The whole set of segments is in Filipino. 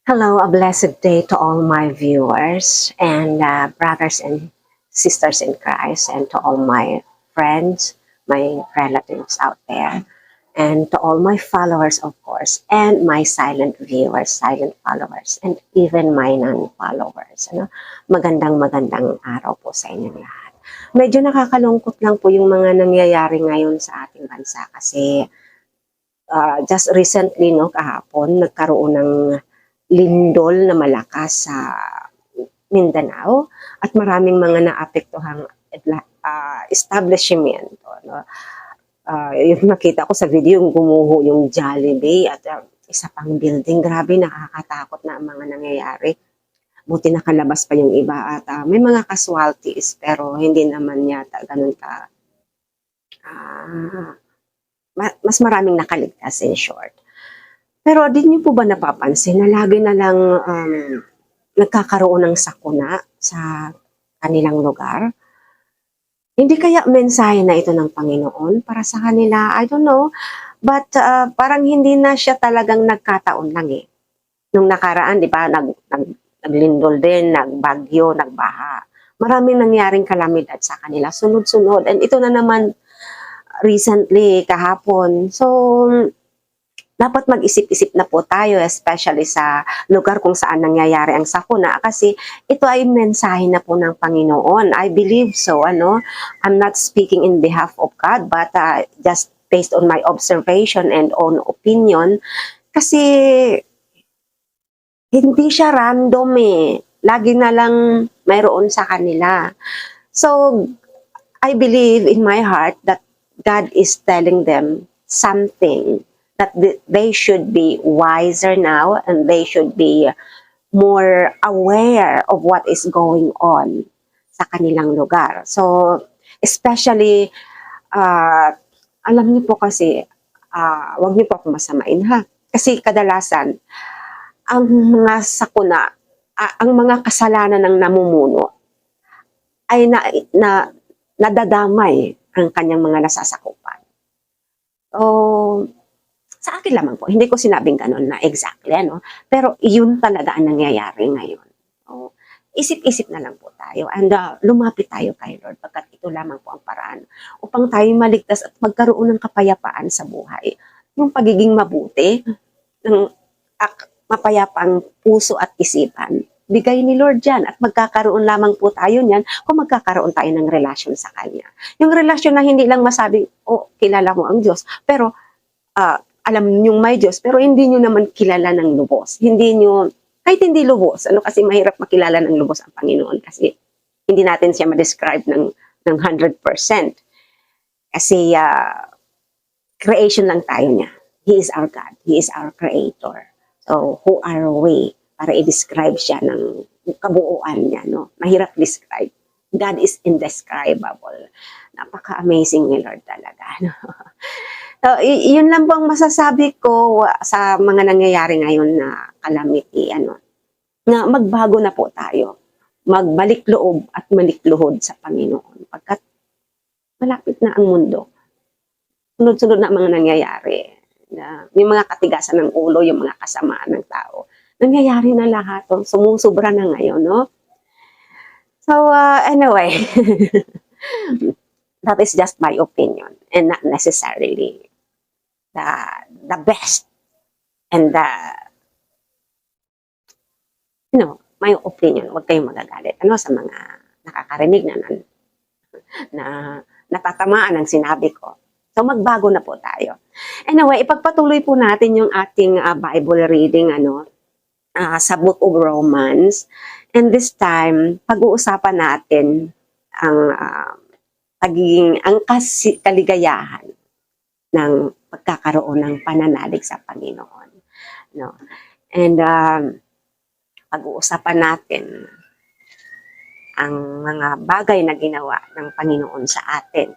Hello, a blessed day to all my viewers and brothers and sisters in Christ, and to all my friends, my relatives out there, and to all my followers, of course, and my silent viewers, silent followers, and even my non-followers. Magandang araw po sa inyong lahat. Medyo nakakalungkot lang po yung mga nangyayari ngayon sa ating bansa kasi just recently, no, kahapon, nagkaroon ng lindol na malakas sa Mindanao at maraming mga naapektuhang establishment. No? Yung nakita ko sa video, yung gumuho yung Jollibee at isa pang building. Grabe, nakakatakot na ang mga nangyayari. Buti nakalabas pa yung iba at may mga casualties pero hindi naman yata ganun ka mas maraming nakaligtas in short. Pero di niyo po ba napapansin na lagi na lang nagkakaroon ng sakuna sa kanilang lugar? Hindi kaya mensahe na ito ng Panginoon para sa kanila? I don't know. But parang hindi na siya talagang nagkataon lang eh. Nung nakaraan, di ba, naglindol din, nagbagyo, nagbaha. Maraming nangyaring kalamidad sa kanila, sunod-sunod. And ito na naman recently, kahapon. So, dapat mag-isip-isip na po tayo, especially sa lugar kung saan nangyayari ang sakuna, kasi ito ay mensahe na po ng Panginoon. I believe so, I'm not speaking in behalf of God, but just based on my observation and own opinion, kasi hindi siya random eh. Lagi na lang mayroon sa kanila. So, I believe in my heart that God is telling them something, that they should be wiser now and they should be more aware of what is going on sa kanilang lugar. So, especially, alam niyo po kasi, wag niyo po ako masamain ha. Kasi kadalasan, ang mga sakuna, ang mga kasalanan ng namumuno ay nadadamay ang kanyang mga nasasakupan. So, sa akin lamang po, hindi ko sinabing ganun na exactly, pero yun talaga ang nangyayari ngayon. So, isip-isip na lang po tayo and lumapit tayo kay Lord pagkat ito lamang po ang paraan upang tayo maligtas at magkaroon ng kapayapaan sa buhay. Yung pagiging mabuti, ng mapayapang puso at isipan, bigay ni Lord yan at magkakaroon lamang po tayo niyan kung magkakaroon tayo ng relasyon sa Kanya. Yung relasyon na hindi lang masabing, oh, kilala mo ang Diyos, pero alam niyong may Diyos, pero hindi niyo naman kilala ng lubos. Hindi niyo, kahit hindi lubos, kasi mahirap makilala ng lubos ang Panginoon kasi hindi natin siya ma-describe ng 100%. Kasi creation lang tayo niya. He is our God. He is our Creator. So, who are we para i-describe siya ng kabuuan niya, no? Mahirap describe. God is indescribable. Napaka-amazing ni Lord talaga, no? So, yun lang po ang masasabi ko sa mga nangyayari ngayon na calamity, na magbago na po tayo. Magbalik loob at malikluhod sa Panginoon. Pagkat malapit na ang mundo. Sunod-sunod na mga nangyayari. Yung mga katigasan ng ulo, yung mga kasamaan ng tao. Nangyayari na lahat. Sumusubra na ngayon, no? So, anyway, that is just my opinion and not necessarily the best and my opinion. Huwag kayong magagalit sa mga nakakarinig na natatamaan ng sinabi ko. So magbago na po tayo. Anyway, ipagpatuloy po natin yung ating Bible reading sa Book of Romans. And this time, pag-uusapan natin ang kaligayahan ng pagkakaroon ng pananalig sa Panginoon. No? And pag-uusapan natin ang mga bagay na ginawa ng Panginoon sa atin.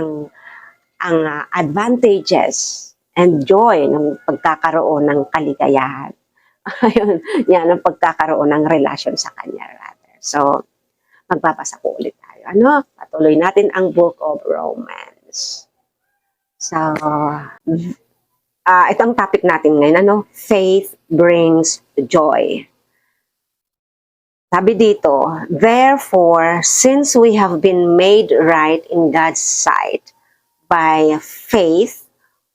Ang advantages and joy ng pagkakaroon ng kaligayahan. Ayun, yan ang pagkakaroon ng relasyon sa Kanya rather. So, magbabasa po ulit tayo. Patuloy natin ang Book of Romans. So, Ito ang topic natin ngayon, ano? Faith brings joy. Sabi dito, therefore, since we have been made right in God's sight by faith,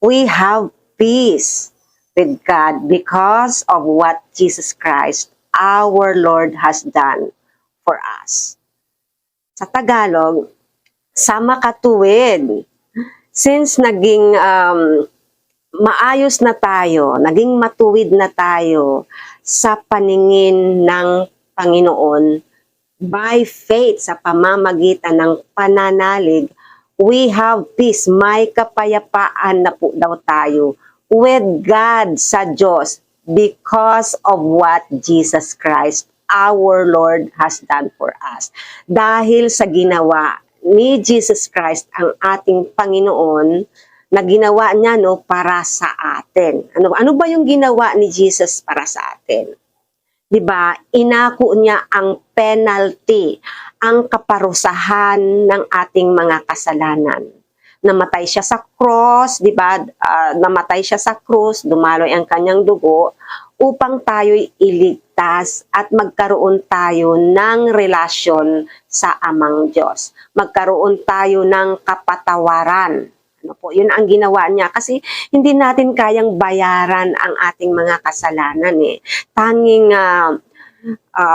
we have peace with God because of what Jesus Christ, our Lord, has done for us. Sa Tagalog, sa makatuwid, since naging maayos na tayo, naging matuwid na tayo sa paningin ng Panginoon, by faith, sa pamamagitan ng pananalig, we have peace, may kapayapaan na po daw tayo with God sa Diyos because of what Jesus Christ, our Lord, has done for us. Dahil sa ginawa ni Jesus Christ, ang ating Panginoon, na ginawa niya para sa atin. Ano ba yung ginawa ni Jesus para sa atin? 'Di ba? Inako niya ang penalty, ang kaparusahan ng ating mga kasalanan. Namatay siya sa cross, 'di ba? Namatay siya sa krus, dumaloy ang kanyang dugo upang tayo'y iligtas at magkaroon tayo ng relasyon sa Amang Diyos. Magkaroon tayo ng kapatawaran. Ano po, yun ang ginawa niya kasi hindi natin kayang bayaran ang ating mga kasalanan eh. Tanging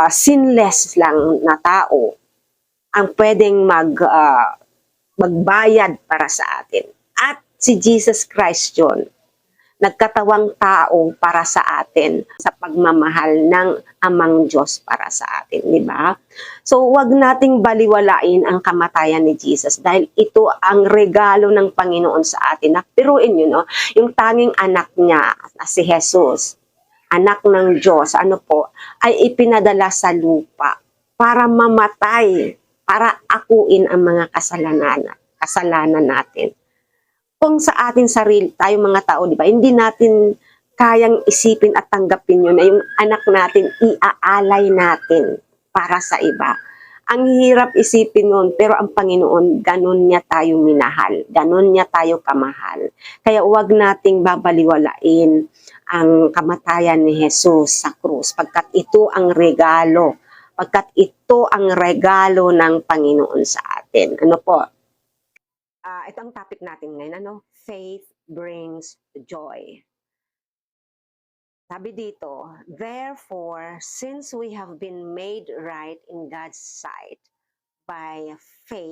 sinless lang na tao ang pwedeng magbayad para sa atin. At si Jesus Christ yun, nagkatawang tao para sa atin sa pagmamahal ng Amang Diyos para sa atin, di ba? So, wag nating baliwalain ang kamatayan ni Jesus dahil ito ang regalo ng Panginoon sa atin. Piruin nyo, no? Yung tanging anak niya, si Jesus, anak ng Diyos, ay ipinadala sa lupa para mamatay, para akuin ang mga kasalanan natin. Kung sa atin sarili, tayo mga tao, di ba, hindi natin kayang isipin at tanggapin yun na yung anak natin, iaalay natin para sa iba. Ang hirap isipin nun, pero ang Panginoon, ganun niya tayo minahal, ganun niya tayo kamahal. Kaya huwag nating babaliwalain ang kamatayan ni Jesus sa krus, pagkat ito ang regalo, ng Panginoon sa atin. Ano po? Ito ang topic natin ngayon, Faith brings joy. Sabi dito, therefore, since we have been made right in God's sight by faith,